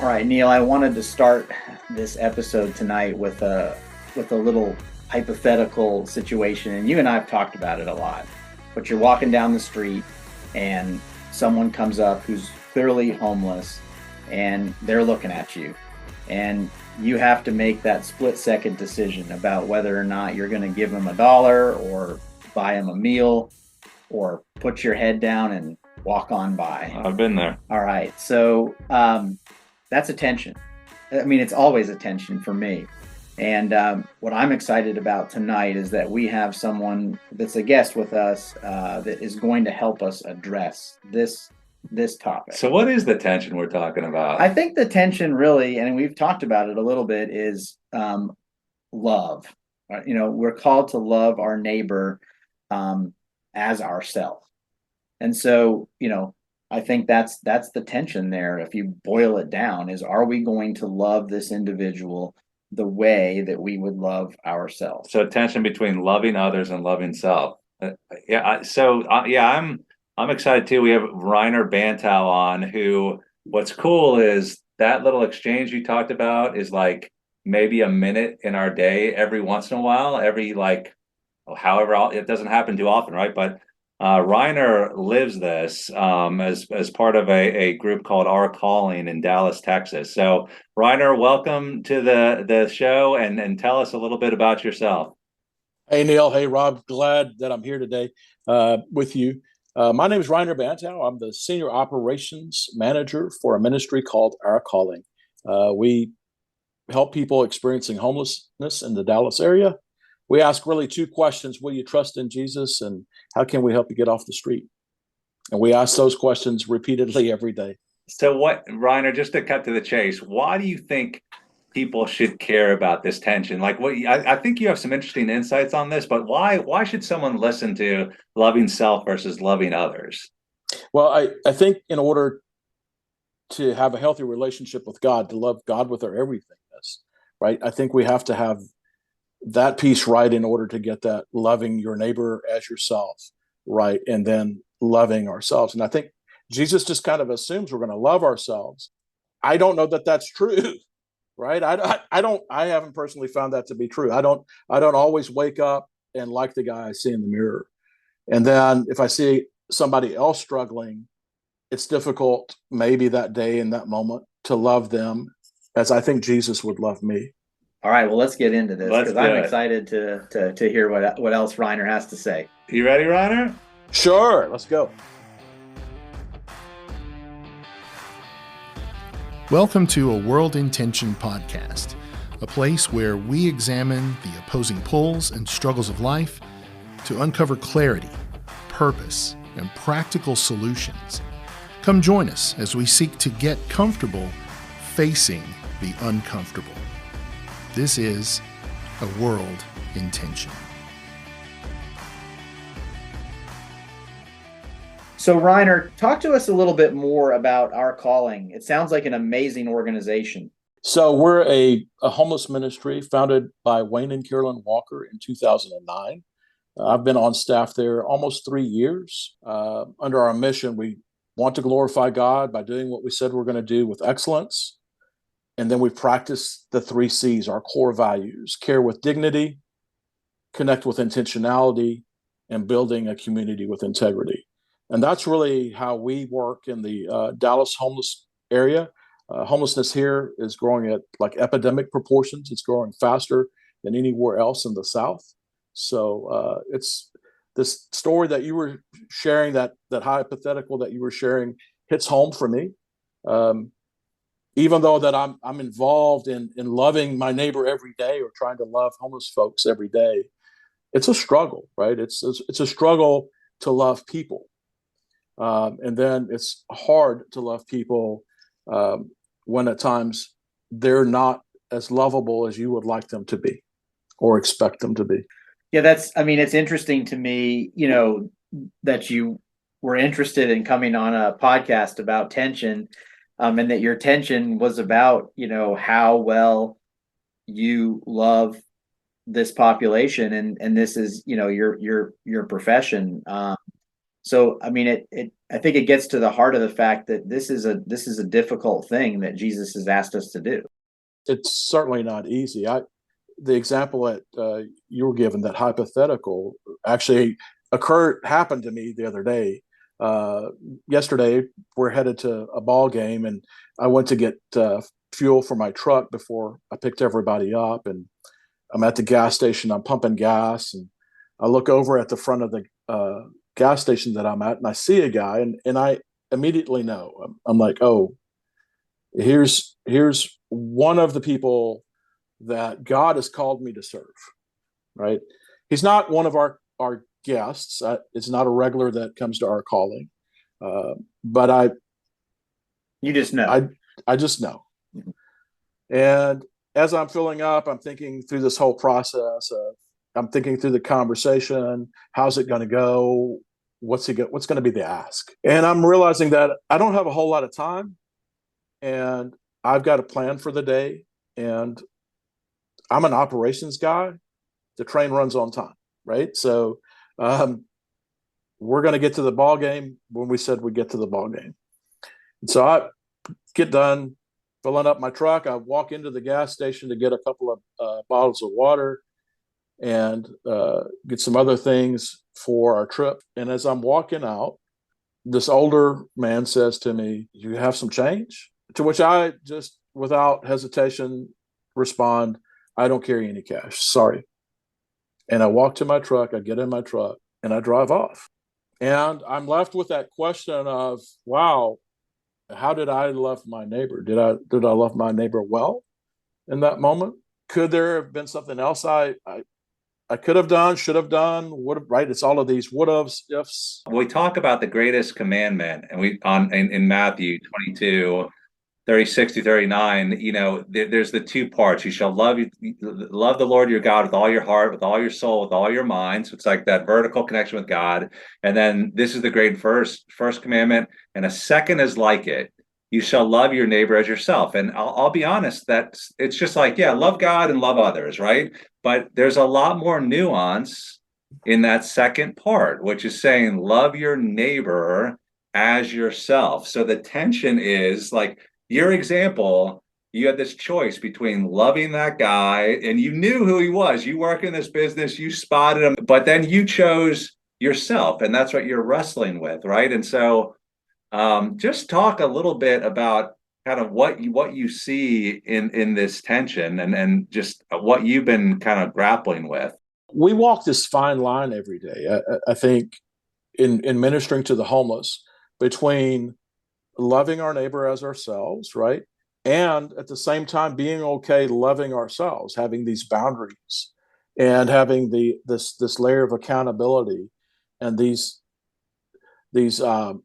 All right, Neil, I wanted to start this episode tonight with a little hypothetical situation, and you and I have talked about it a lot. But you're walking down the street and someone comes up who's clearly homeless and they're looking at you. And you have to make that split second decision about whether or not you're going to give them $1 or buy them a meal or put your head down and walk on by. I've been there. All right. So that's attention. I mean, it's always attention for me. And what I'm excited about tonight is that we have someone that's a guest with us that is going to help us address this topic. So what is the tension we're talking about? I think the tension really, and we've talked about it a little bit, is love. We're called to love our neighbor as ourselves. And so, I think that's the tension there. If you boil it down, is are we going to love this individual the way that we would love ourselves? So tension between loving others and loving self. I'm excited too. We have Reiner Bantau on, who, what's cool is that little exchange you talked about is like maybe a minute in our day every once in a while, however, it doesn't happen too often, right? But Reiner lives this as part of a group called Our Calling in Dallas, Texas. So Reiner, welcome to the show, and tell us a little bit about yourself. Hey, Neil. Hey, Rob. Glad that I'm here today with you. My name is Reiner Bantau. I'm the Senior Operations Manager for a ministry called Our Calling. We help people experiencing homelessness in the Dallas area. We ask really two questions: will you trust in Jesus, and how can we help you get off the street? And we ask those questions repeatedly every day. So what, Reiner, just to cut to the chase, why do you think people should care about this tension? Like, I think you have some interesting insights on this, but why should someone listen to loving self versus loving others? Well, I think in order to have a healthy relationship with God, to love God with our everythingness, right? I think we have to have that piece right in order to get that loving your neighbor as yourself right, and then loving ourselves. And I think Jesus just kind of assumes we're going to love ourselves. I don't know that that's true, right? I haven't personally found that to be true. I don't always wake up and like the guy I see in the mirror. And then if I see somebody else struggling, it's difficult maybe that day in that moment to love them as I think Jesus would love me. All right, well, let's get into this because I'm excited to hear what else Reiner has to say. You ready, Reiner? Sure, let's go. Welcome to a World in Tension podcast, a place where we examine the opposing pulls and struggles of life to uncover clarity, purpose, and practical solutions. Come join us as we seek to get comfortable facing the uncomfortable. This is a World in Tension. So, Reiner, talk to us a little bit more about Our Calling. It sounds like an amazing organization. So we're a homeless ministry founded by Wayne and Carolyn Walker in 2009. I've been on staff there almost 3 years. Under our mission, we want to glorify God by doing what we said we're going to do with excellence. And then we practice the 3 C's, our core values: care with dignity, connect with intentionality, and building a community with integrity. And that's really how we work in the Dallas homeless area. Homelessness here is growing at like epidemic proportions. It's growing faster than anywhere else in the South. So it's this story that you were sharing, that hypothetical that you were sharing, hits home for me. Even though that I'm involved in loving my neighbor every day, or trying to love homeless folks every day, it's a struggle, right? It's a struggle to love people. And then it's hard to love people when at times they're not as lovable as you would like them to be or expect them to be. Yeah, it's interesting to me, that you were interested in coming on a podcast about tension, and that your tension was about, how well you love this population, and this is, your profession. So, I mean, I think it gets to the heart of the fact that this is a difficult thing that Jesus has asked us to do. It's certainly not easy. The example that you were given, that hypothetical, actually happened to me the other day. Yesterday, we're headed to a ball game, and I went to get fuel for my truck before I picked everybody up. And I'm at the gas station. I'm pumping gas, and I look over at the front of the gas station that I'm at, and I see a guy, and I immediately know. I'm like, oh, here's one of the people that God has called me to serve. Right? He's not one of our guests. It's not a regular that comes to our calling, but you just know. I just know. And as I'm filling up, I'm thinking through this whole process. I'm thinking through the conversation. How's it going to go? What's going to be the ask? And I'm realizing that I don't have a whole lot of time, and I've got a plan for the day. And I'm an operations guy. The train runs on time, right? So we're going to get to the ball game when we said we'd get to the ball game. And so I get done filling up my truck. I walk into the gas station to get a couple of bottles of water and get some other things for our trip. And as I'm walking out, this older man says to me, "You have some change?" To which I just, without hesitation, respond, "I don't carry any cash. Sorry." And I walk to my truck, I get in my truck, and I drive off. And I'm left with that question of, wow, how did I love my neighbor? Did I love my neighbor well in that moment? Could there have been something else I could have done, should have done, would have, right? It's all of these would haves, ifs. We talk about the greatest commandment, and in Matthew 22, 36 to 39, there's the two parts. You shall love the Lord your God with all your heart, with all your soul, with all your mind. So it's like that vertical connection with God. And then this is the great first commandment, and a second is like it. You shall love your neighbor as yourself. And I'll be honest, that it's just like, yeah, love God and love others, right? But there's a lot more nuance in that second part, which is saying love your neighbor as yourself. So the tension is like, your example, you had this choice between loving that guy, and you knew who he was. You work in this business, you spotted him, but then you chose yourself, and that's what you're wrestling with, right? And so just talk a little bit about kind of what you see in this tension, and just what you've been kind of grappling with. We walk this fine line every day. I think in ministering to the homeless, between loving our neighbor as ourselves, right? And at the same time, being okay loving ourselves, having these boundaries, and having this layer of accountability, and these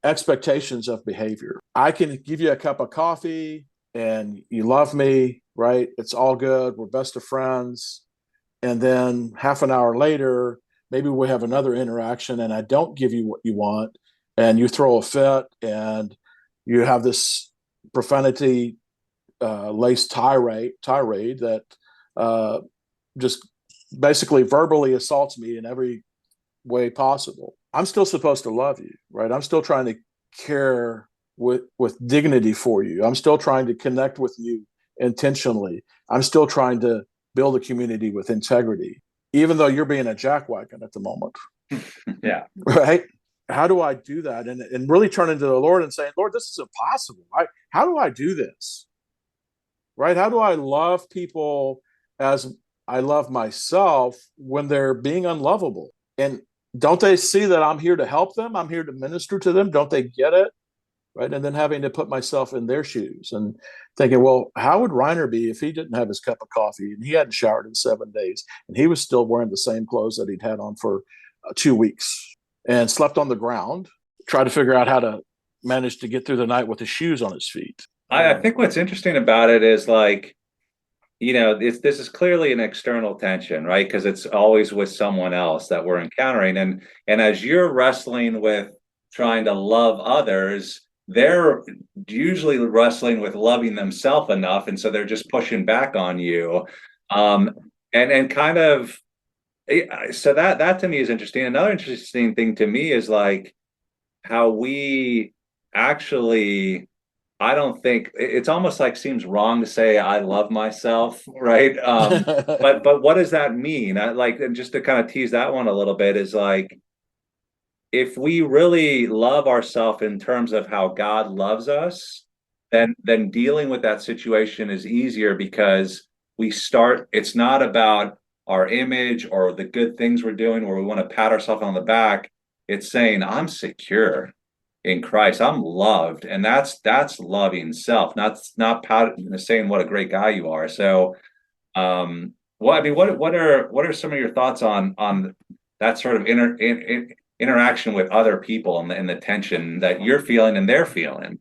expectations of behavior. I can give you a cup of coffee and you love me, right? It's all good. We're best of friends. And then half an hour later, maybe we have another interaction and I don't give you what you want, and you throw a fit, and you have this profanity laced tirade that just basically verbally assaults me in every way possible. I'm still supposed to love you, right? I'm still trying to care with dignity for you. I'm still trying to connect with you intentionally. I'm still trying to build a community with integrity, even though you're being a jackwagon at the moment. Yeah. Right? How do I do that? And really turning to the Lord and saying, Lord, this is impossible. How do I do this? Right? How do I love people as I love myself when they're being unlovable? And don't they see that I'm here to help them? I'm here to minister to them. Don't they get it? Right? And then having to put myself in their shoes and thinking, well, how would Reiner be if he didn't have his cup of coffee and he hadn't showered in 7 days and he was still wearing the same clothes that he'd had on for 2 weeks and slept on the ground, try to figure out how to manage to get through the night with his shoes on his feet. I think what's interesting about it is, like, this is clearly an external tension, right? Because it's always with someone else that we're encountering. And as you're wrestling with trying to love others, they're usually wrestling with loving themselves enough. And so they're just pushing back on you. And kind of, so that to me is interesting. Another interesting thing to me is, like, how we actually, I don't think it's almost like seems wrong to say I love myself, right? But what does that mean? I like, and just to kind of tease that one a little bit is like, if we really love ourselves in terms of how God loves us, then dealing with that situation is easier because it's not about our image or the good things we're doing where we want to pat ourselves on the back. It's saying, I'm secure in Christ. I'm loved. And that's loving self, not saying what a great guy you are. So well, I mean, what are some of your thoughts on that sort of interaction with other people and the tension that you're feeling and they're feeling?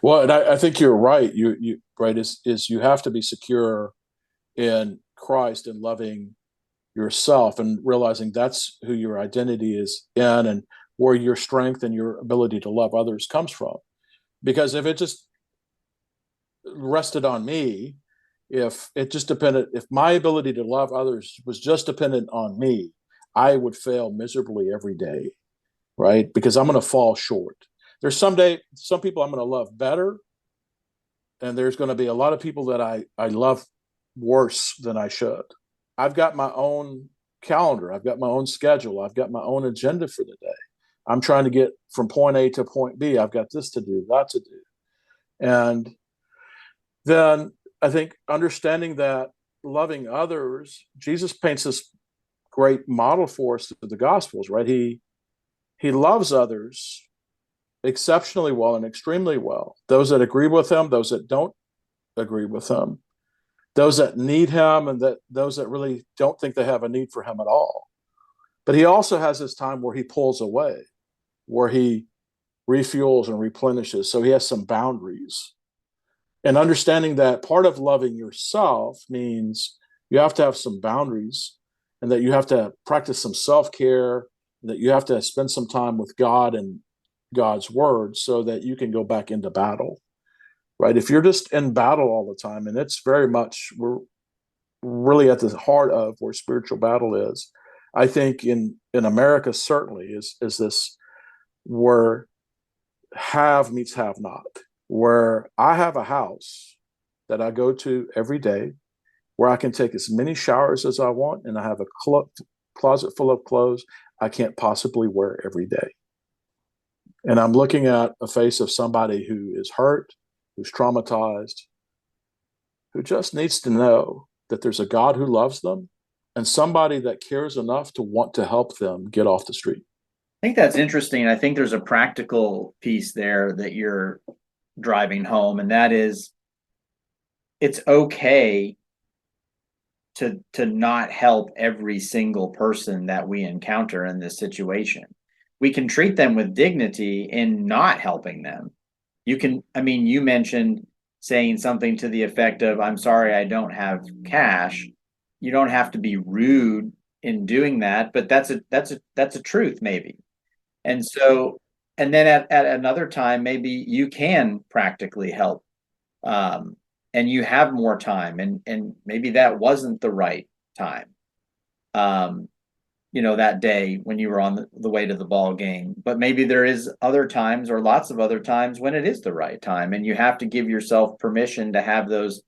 Well, and I think you're right. You right is you have to be secure in Christ and loving yourself and realizing that's who your identity is in and where your strength and your ability to love others comes from. Because if it just rested on me, if it just depended, if my ability to love others was just dependent on me, I would fail miserably every day, right? Because I'm going to fall short. There's some people I'm going to love better, and there's going to be a lot of people that I love worse than I should. I've got my own calendar. I've got my own schedule. I've got my own agenda for the day. I'm trying to get from point A to point B. I've got this to do, that to do. And then I think understanding that loving others, Jesus paints this great model for us through the Gospels, right? He loves others exceptionally well and extremely well. Those that agree with him, those that don't agree with him, those that need him, and those that really don't think they have a need for him at all. But he also has this time where he pulls away, where he refuels and replenishes. So he has some boundaries. And understanding that part of loving yourself means you have to have some boundaries and that you have to practice some self-care, that you have to spend some time with God and God's word so that you can go back into battle, right? If you're just in battle all the time, and it's very much, we're really at the heart of where spiritual battle is. I think in America certainly is this where have meets have not, where I have a house that I go to every day, where I can take as many showers as I want, and I have a closet full of clothes I can't possibly wear every day. And I'm looking at a face of somebody who is hurt, who's traumatized, who just needs to know that there's a God who loves them and somebody that cares enough to want to help them get off the street. I think that's interesting. I think there's a practical piece there that you're driving home, and that is it's okay to not help every single person that we encounter in this situation. We can treat them with dignity in not helping them. You mentioned saying something to the effect of, I'm sorry, I don't have cash. You don't have to be rude in doing that, but that's a truth maybe. And so, and then at another time, maybe you can practically help. And you have more time, and maybe that wasn't the right time. That day when you were on the way to the ball game, but maybe there is other times or lots of other times when it is the right time, and you have to give yourself permission to have those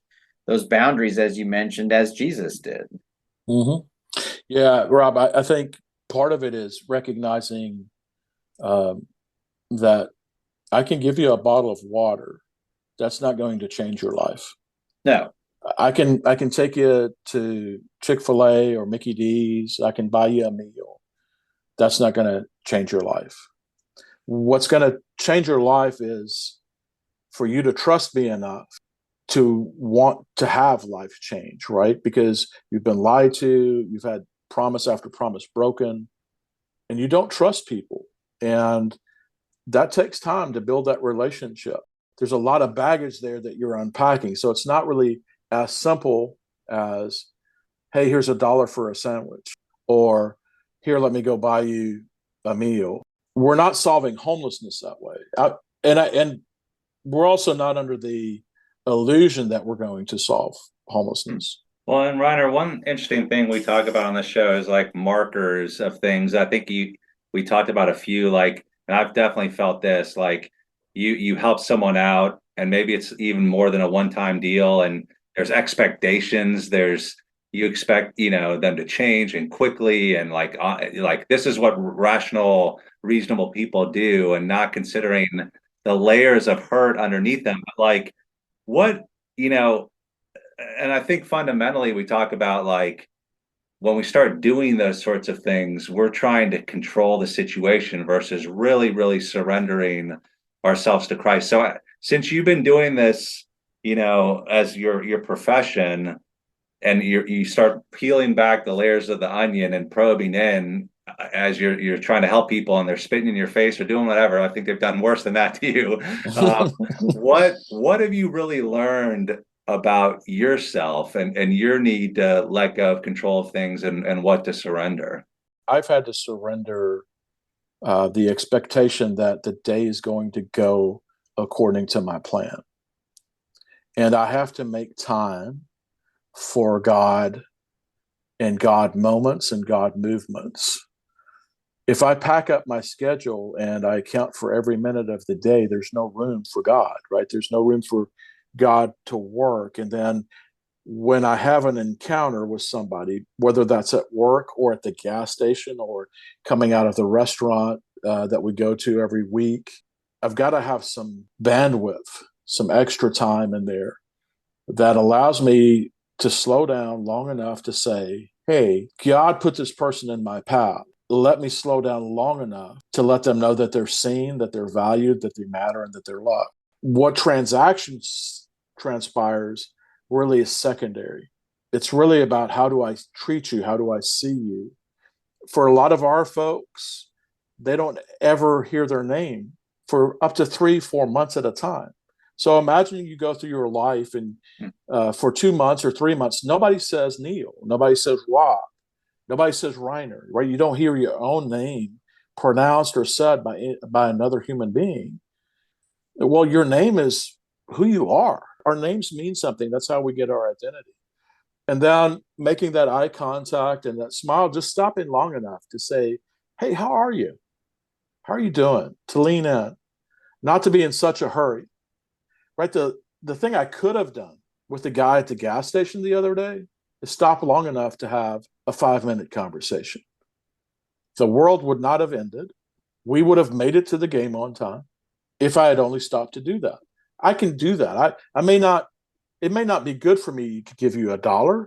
boundaries, as you mentioned, as Jesus did. Mm-hmm. Yeah, Rob, I think part of it is recognizing that I can give you a bottle of water. That's not going to change your life. No. I can take you to Chick-fil-A or Mickey D's. I can buy you a meal. That's not going to change your life. What's going to change your life is for you to trust me enough to want to have life change, right? Because you've been lied to, you've had promise after promise broken, and you don't trust people. And that takes time to build that relationship. There's a lot of baggage there that you're unpacking. So it's not really as simple as, hey, here's $1 for a sandwich, or here, let me go buy you a meal. We're not solving homelessness that way. And we're also not under the illusion that we're going to solve homelessness. Well, and Reiner, one interesting thing we talk about on the show is like markers of things. I think we talked about a few, like and I've definitely felt this, like you help someone out, and maybe it's even more than a one-time deal, and there's expectations, there's you expect, them to change and quickly, and like this is what rational, reasonable people do, and not considering the layers of hurt underneath them. But like what, you know, and I think fundamentally we talk about like when we start doing those sorts of things, we're trying to control the situation versus really, really surrendering ourselves to Christ. So since you've been doing this, as your profession, and you start peeling back the layers of the onion and probing in as you're trying to help people, and they're spitting in your face or doing whatever. I think they've done worse than that to you. What have you really learned about yourself and your need to let go of control of things, and what to surrender? I've had to surrender the expectation that the day is going to go according to my plan. And I have to make time for God and God moments and God movements. If I pack up my schedule and I account for every minute of the day, there's no room for God, right? There's no room for God to work. And then when I have an encounter with somebody, whether that's at work or at the gas station or coming out of the restaurant that we go to every week, I've got to have some bandwidth, some extra time in there that allows me to slow down long enough to say, hey, God put this person in my path. Let me slow down long enough to let them know that they're seen, that they're valued, that they matter, and that they're loved. What transactions transpires really is secondary. It's really about how do I treat you? How do I see you? For a lot of our folks, they don't ever hear their name for up to 3-4 months at a time. So imagine you go through your life and for 2 months or 3 months, nobody says Neil, nobody says Rob, nobody says Reiner, right? You don't hear your own name pronounced or said by another human being. Well, your name is who you are. Our names mean something. That's how we get our identity. And then making that eye contact and that smile, just stopping long enough to say, hey, how are you? How are you doing? To lean in, not to be in such a hurry, right? The thing I could have done with the guy at the gas station the other day is stop long enough to have a 5-minute conversation. The world would not have ended. We would have made it to the game on time if I had only stopped to do that. I can do that. I may not, it may not be good for me to give you $1.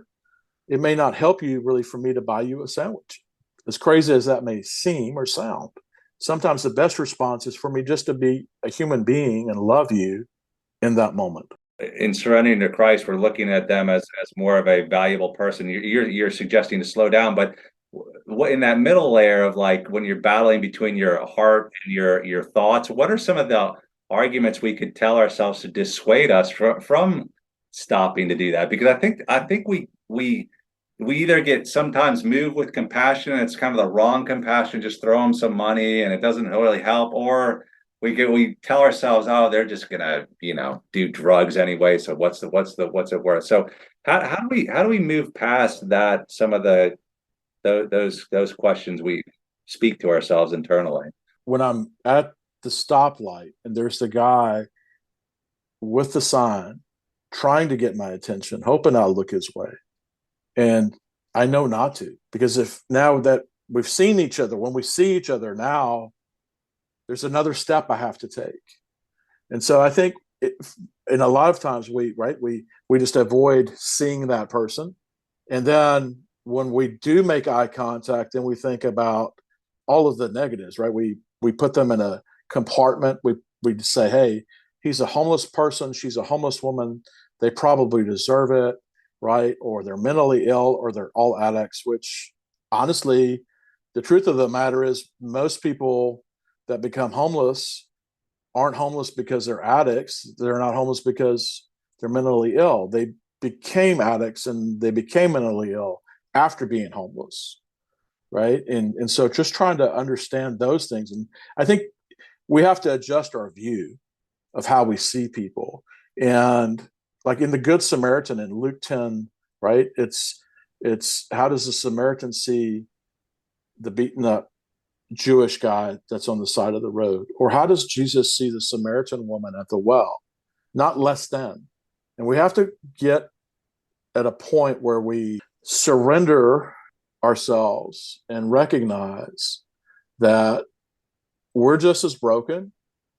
It may not help you really for me to buy you a sandwich. As crazy as that may seem or sound, sometimes the best response is for me just to be a human being and love you in that moment. In surrendering to Christ, we're looking at them as more of a valuable person. You're suggesting to slow down, but what in that middle layer of like when you're battling between your heart and your thoughts, what are some of the arguments we could tell ourselves to dissuade us from stopping to do that? Because I think we either get sometimes moved with compassion, and it's kind of the wrong compassion, just throw them some money and it doesn't really help, or we tell ourselves, oh, they're just gonna do drugs anyway, so what's it worth? So how do we move past that, some of those questions we speak to ourselves internally? When I'm at the stoplight and there's the guy with the sign trying to get my attention, hoping I'll look his way, and I know not to, because if now that we've seen each other, when we see each other now, there's another step I have to take. And so I think and a lot of times we just avoid seeing that person. And then when we do make eye contact, then we think about all of the negatives, right? We put them in a compartment. We say, hey, he's a homeless person, she's a homeless woman, they probably deserve it, right? Or they're mentally ill, or they're all addicts, which honestly, the truth of the matter is most people that become homeless aren't homeless because they're addicts. They're not homeless because they're mentally ill. They became addicts and they became mentally ill after being homeless, right? And so just trying to understand those things. And I think we have to adjust our view of how we see people. And like in the Good Samaritan in Luke 10, right? It's how does the Samaritan see the beaten up Jewish guy that's on the side of the road? Or how does Jesus see the Samaritan woman at the well? Not less than. And we have to get at a point where we surrender ourselves and recognize that we're just as broken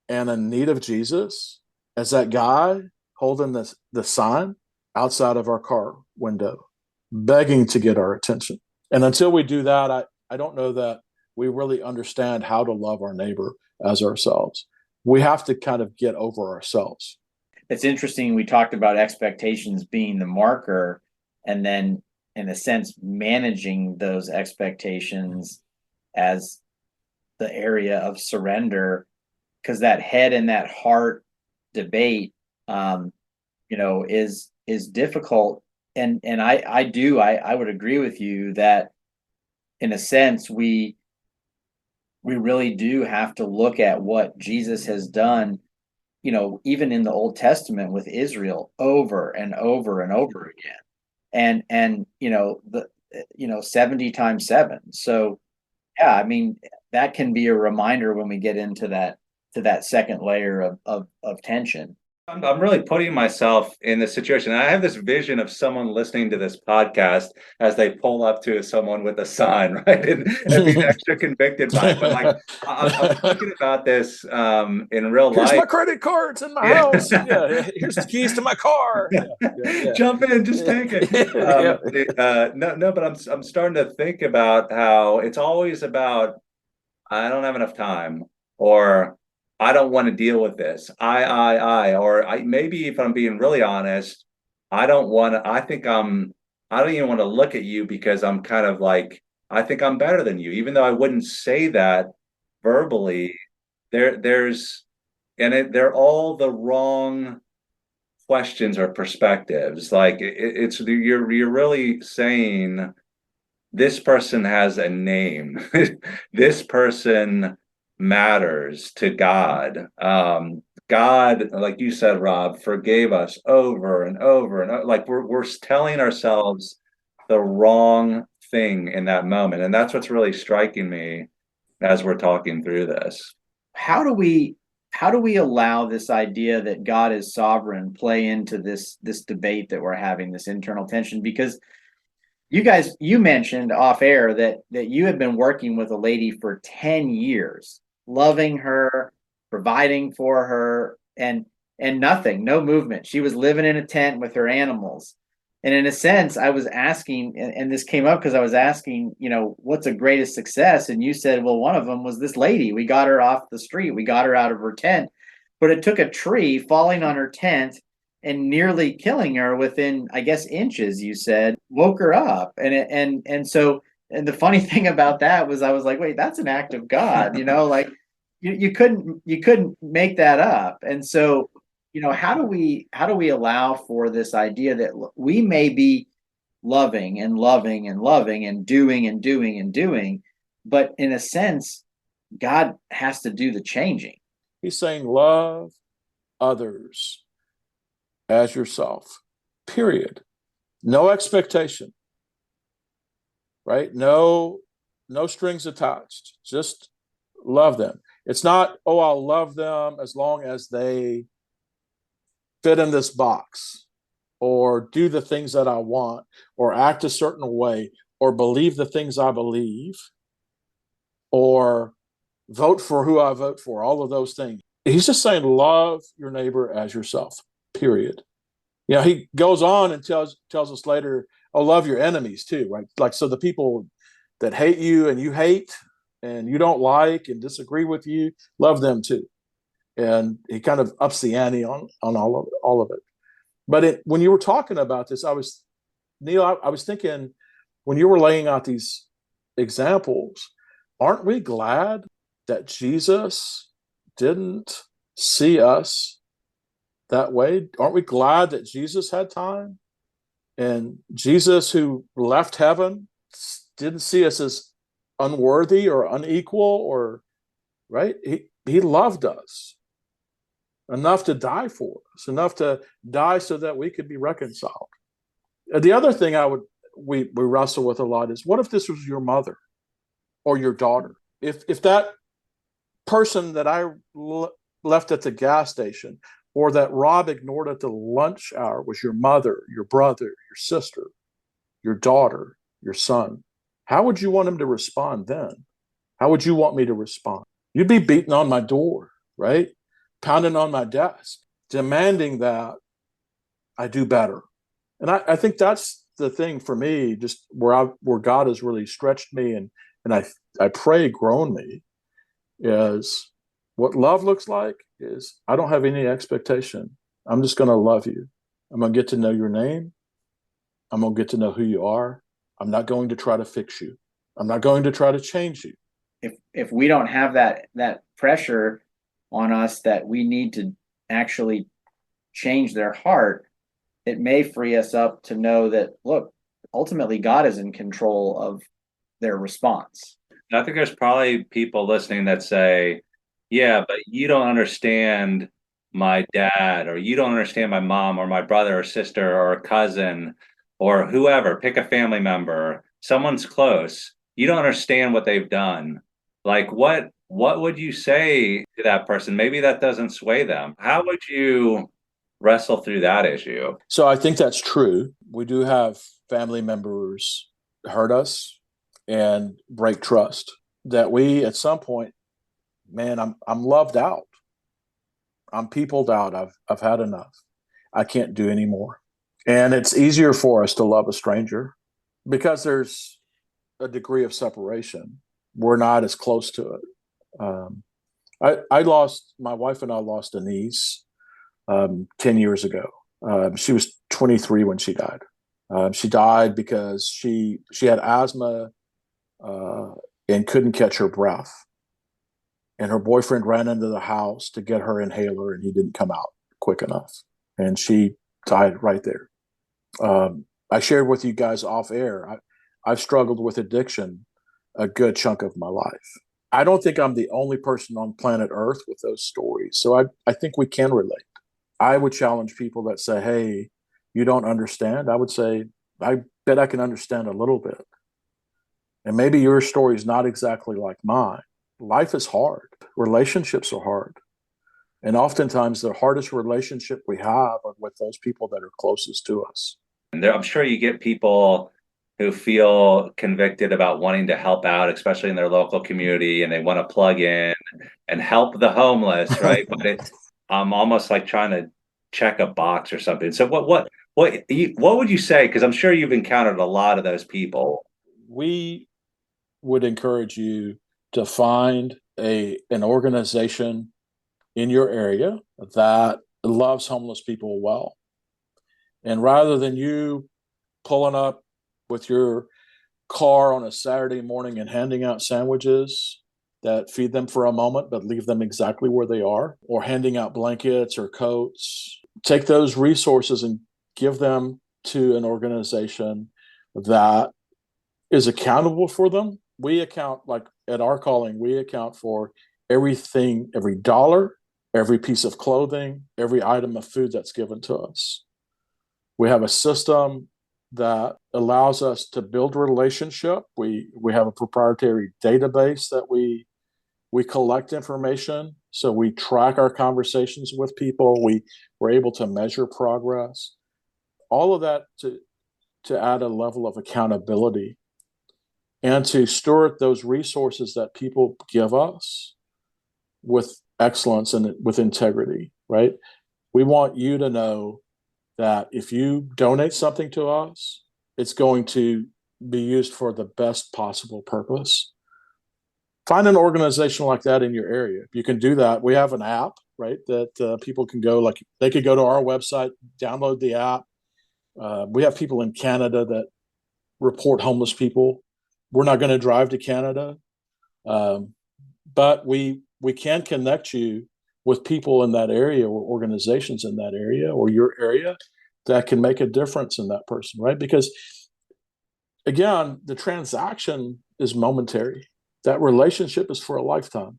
and in need of Jesus as that guy holding the sign outside of our car window, begging to get our attention. And until we do that, I don't know that we really understand how to love our neighbor as ourselves. We have to kind of get over ourselves. It's interesting. We talked about expectations being the marker, and then, in a sense, managing those expectations as the area of surrender, because that head and that heart debate, is difficult. And I would agree with you that, in a sense, we really do have to look at what Jesus has done, even in the Old Testament with Israel, over and over and over again. And 70 times 7. So yeah, I mean, that can be a reminder when we get into that second layer of tension. I'm really putting myself in this situation. I have this vision of someone listening to this podcast as they pull up to someone with a sign, right? And being extra convicted by it. But like, I'm thinking about this in real Here's life. my credit cards in my house. Yeah, here's the keys to my car. Yeah. Jump in, just take it. No, but I'm starting to think about how it's always about, I don't have enough time, or I don't want to deal with this. Or maybe, if I'm being really honest, I don't want to, I don't even want to look at you because I'm kind of like, I think I'm better than you, even though I wouldn't say that verbally. They're all the wrong questions or perspectives. Like you're really saying this person has a name. This person matters to God. God, like you said, Rob, forgave us over and over and over. Like we're telling ourselves the wrong thing in that moment, and that's what's really striking me as we're talking through this. How do we allow this idea that God is sovereign play into this debate that we're having, this internal tension? Because you mentioned off air that you have been working with a lady for 10 years, loving her, providing for her, and no movement. She was living in a tent with her animals. And in a sense, I was asking, and this came up because I was asking, what's the greatest success? And you said, well, one of them was this lady. We got her off the street. We got her out of her tent. But it took a tree falling on her tent and nearly killing her within, I guess, inches, you said, woke her up. And so the funny thing about that was, I was like, wait, that's an act of God, like you couldn't make that up. And so, how do we allow for this idea that we may be loving and loving and loving and doing and doing and doing, but in a sense, God has to do the changing. He's saying, love others as yourself, period. No expectation, right? No strings attached. Just love them. It's not, oh, I'll love them as long as they fit in this box, or do the things that I want, or act a certain way, or believe the things I believe, or vote for who I vote for, all of those things. He's just saying, love your neighbor as yourself, period. He goes on and tells us later, oh, love your enemies too, right? Like, so the people that hate you and you hate and you don't like and disagree with you, love them too. And he kind of ups the ante on all of it. But when you were talking about this, Neil, I was thinking, when you were laying out these examples, aren't we glad that Jesus didn't see us that way? Aren't we glad that Jesus had time? And Jesus, who left heaven, didn't see us as unworthy or unequal, or right? He loved us enough to die for us, enough to die so that we could be reconciled. The other thing we wrestle with a lot is, what if this was your mother or your daughter? if that person that I left at the gas station, or that Rob ignored at the lunch hour, was your mother, your brother, your sister, your daughter, your son, how would you want him to respond then? How would you want me to respond? You'd be beating on my door, right? Pounding on my desk, demanding that I do better. And I think that's the thing for me, just where God has really stretched me and I pray grown me, is what love looks like is I don't have any expectation. I'm just going to love you. I'm going to get to know your name. I'm going to get to know who you are. I'm not going to try to fix you. I'm not going to try to change you. If we don't have that pressure on us that we need to actually change their heart, it may free us up to know that, look, ultimately God is in control of their response. I think there's probably people listening that say, yeah, but you don't understand my dad, or you don't understand my mom or my brother or sister or cousin or whoever. Pick a family member, someone's close. You don't understand what they've done. Like, what would you say to that person? Maybe that doesn't sway them. How would you wrestle through that issue? So I think that's true. We do have family members hurt us and break trust, that we at some point, man, I'm loved out. I'm peopled out. I've had enough. I can't do anymore. And it's easier for us to love a stranger because there's a degree of separation. We're not as close to it. My wife and I lost a niece 10 years ago. She was 23 when she died. She died because she had asthma and couldn't catch her breath. And her boyfriend ran into the house to get her inhaler, and he didn't come out quick enough. And she died right there. I shared with you guys off air, I've struggled with addiction a good chunk of my life. I don't think I'm the only person on planet Earth with those stories. So I think we can relate. I would challenge people that say, hey, you don't understand. I would say, I bet I can understand a little bit. And maybe your story is not exactly like mine. Life is hard. Relationships are hard. And oftentimes the hardest relationship we have are with those people that are closest to us. And I'm sure you get people who feel convicted about wanting to help out, especially in their local community, and they want to plug in and help the homeless, right? But I'm almost like trying to check a box or something. So what would you say? Because I'm sure you've encountered a lot of those people. We would encourage you to find an organization in your area that loves homeless people well. And rather than you pulling up with your car on a Saturday morning and handing out sandwiches that feed them for a moment but leave them exactly where they are, or handing out blankets or coats, take those resources and give them to an organization that is accountable for them. We account, like at our calling, we account for everything, every dollar, every piece of clothing, every item of food that's given to us. We have a system that allows us to build relationship. We have a proprietary database that we collect information. So we track our conversations with people. We're able to measure progress. All of that to add a level of accountability and to steward those resources that people give us with excellence and with integrity, right? We want you to know that if you donate something to us, it's going to be used for the best possible purpose. Find an organization like that in your area. You can do that. We have an app, right, that people can go, like they could go to our website, download the app. We have people in Canada that report homeless people. We're not going to drive to Canada, but we can connect you with people in that area or organizations in that area or your area that can make a difference in that person, right? Because again, the transaction is momentary. That relationship is for a lifetime.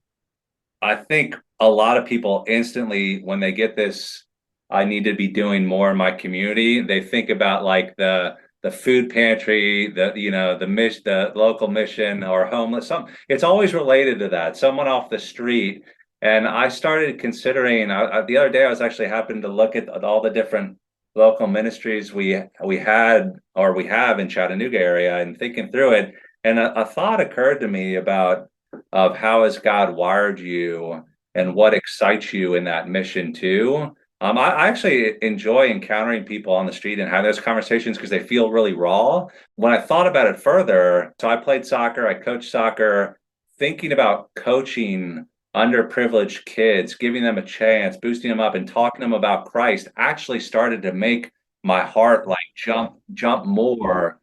I think a lot of people instantly, when they get this, I need to be doing more in my community, they think about like the the food pantry, the local mission or homeless. It's always related to that. Someone off the street. And I started considering the other day. I was actually happened to look at all the different local ministries we had or we have in Chattanooga area and thinking through it. And a thought occurred to me about of how has God wired you and what excites you in that mission too. I actually enjoy encountering people on the street and having those conversations because they feel really raw. When I thought about it further, so I played soccer, I coached soccer, thinking about coaching underprivileged kids, giving them a chance, boosting them up and talking to them about Christ actually started to make my heart like jump more.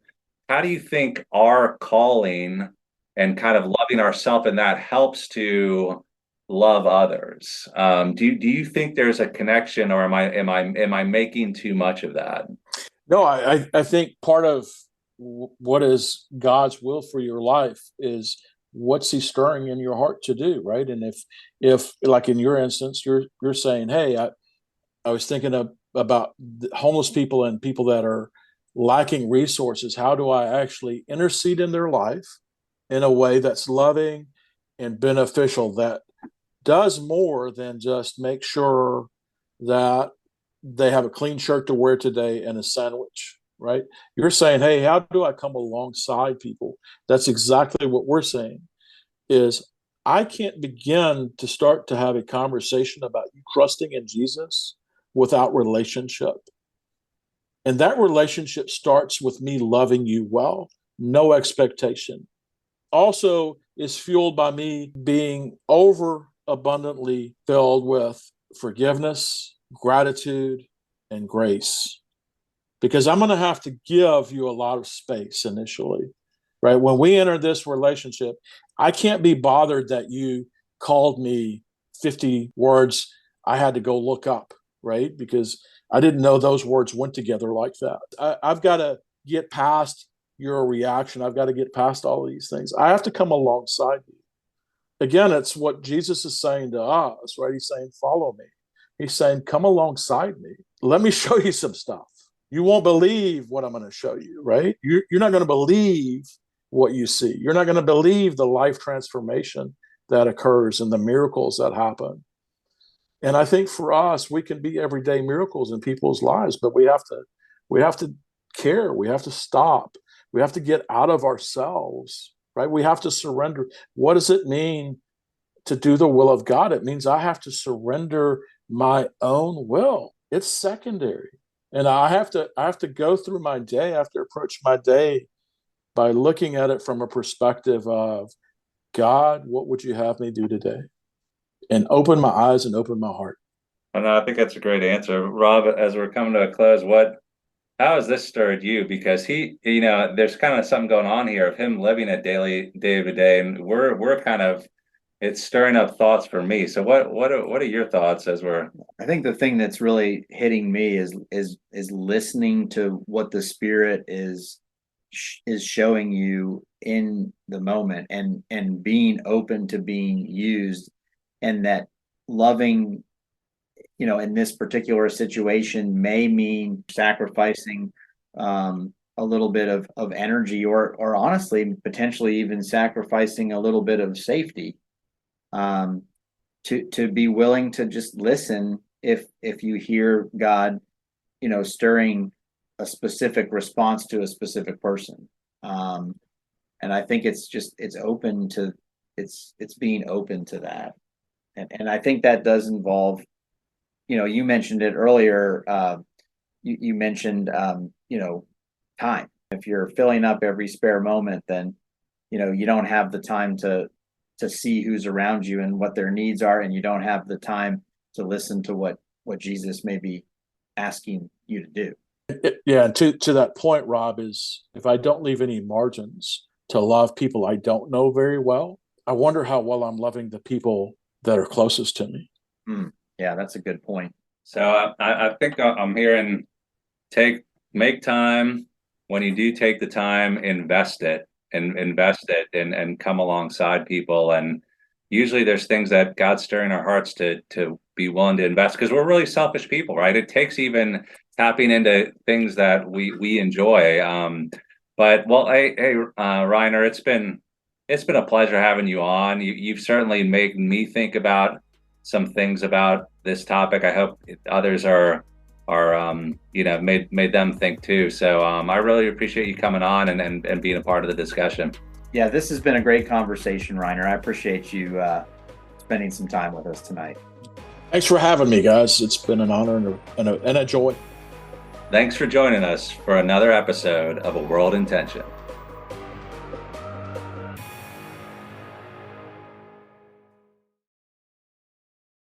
How do you think our calling and kind of loving ourselves in that helps to love others? Do you think there's a connection, or am I making too much of that? No, I think part of what is God's will for your life is what's He stirring in your heart to do, right? And if like in your instance, you're saying, hey, I was thinking about homeless people and people that are lacking resources. How do I actually intercede in their life in a way that's loving and beneficial, that does more than just make sure that they have a clean shirt to wear today and a sandwich, right? You're saying, hey, how do I come alongside people? That's exactly what we're saying is I can't begin to start to have a conversation about you trusting in Jesus without relationship. And that relationship starts with me loving you well, no expectation. Also is fueled by me being over abundantly filled with forgiveness, gratitude, and grace. Because I'm going to have to give you a lot of space initially, right? When we enter this relationship, I can't be bothered that you called me 50 words I had to go look up, right? Because I didn't know those words went together like that. I've got to get past your reaction. I've got to get past all of these things. I have to come alongside you. Again, it's what Jesus is saying to us, right? He's saying, follow me. He's saying, come alongside me. Let me show you some stuff. You won't believe what I'm going to show you, right? You're not going to believe what you see. You're not going to believe the life transformation that occurs and the miracles that happen. And I think for us, we can be everyday miracles in people's lives, but we have to care. We have to stop. We have to get out of ourselves, right? We have to surrender. What does it mean to do the will of God? It means I have to surrender my own will. It's secondary. And I have to go through my day. I have to approach my day by looking at it from a perspective of, God, what would you have me do today? And open my eyes and open my heart. And I think that's a great answer. Rob, as we're coming to a close, how has this stirred you? Because there's kind of something going on here of him living a day to day, and we're kind of, it's stirring up thoughts for me. So what are your thoughts as we're? I think the thing that's really hitting me is listening to what the Spirit is showing you in the moment, and being open to being used, and that loving, in this particular situation may mean sacrificing a little bit of energy, or honestly potentially even sacrificing a little bit of safety, to be willing to just listen if you hear God stirring a specific response to a specific person. And I think it's being open to that. And I think that does involve, you mentioned it earlier. You mentioned, time. If you're filling up every spare moment, then, you don't have the time to see who's around you and what their needs are. And you don't have the time to listen to what Jesus may be asking you to do. Yeah. And to that point, Rob, is if I don't leave any margins to love people I don't know very well, I wonder how well I'm loving the people that are closest to me. Yeah, that's a good point. So I think I'm hearing make time. When you do take the time, invest it and come alongside people. And usually there's things that God's stirring our hearts to be willing to invest, because we're really selfish people, right? It takes even tapping into things that we enjoy. But well, hey, Reiner, it's been a pleasure having you on. You've certainly made me think about some things about this topic. I hope others are made them think too. So I really appreciate you coming on and being a part of the discussion. Yeah, this has been a great conversation, Reiner. I appreciate you spending some time with us tonight. Thanks for having me, guys. It's been an honor and a joy. Thanks for joining us for another episode of A World in Tension.